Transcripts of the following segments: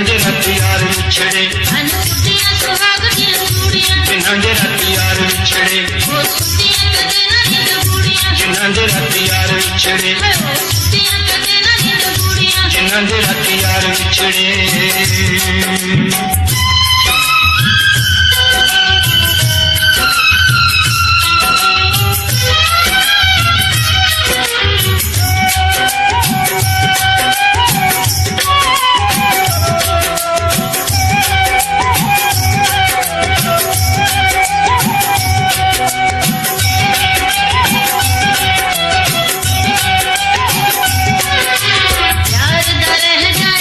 जिन्हां दे राती यार विछड़े अन सुटियां सुहाग दियां चूड़ियां जिन्हां दे राती यार विछड़े वो सुटियां कदे ना नींद बूड़ियां जिन्हां दे राती यार विछड़े वो सुटियां कदे ना नींद बूड़ियां जिन्हां दे राती यार विछड़े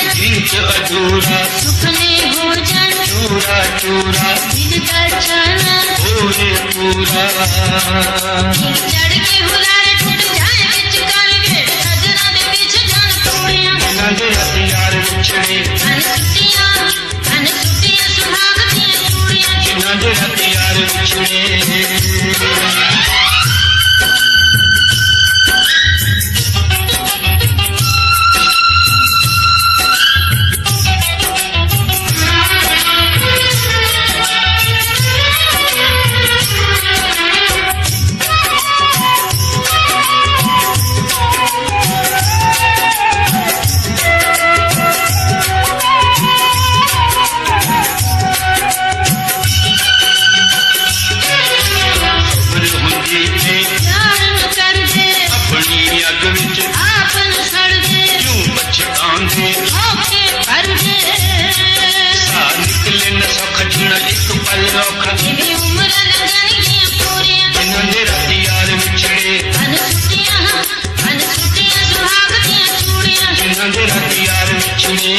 अधूरा सुखने हो जान चूरा चूरा दिल का जाना होए पूरा चढ़ के हुलारे टूट जाए बिच कालवे सजना दे पीछे जान तोड़ियां जिन्हां दे राती यार विछड़े अन सुटियां सुहाग दियां चूड़ियां जिन्हां दे राती यार विछड़े जिन्हां दे राती यार विछड़े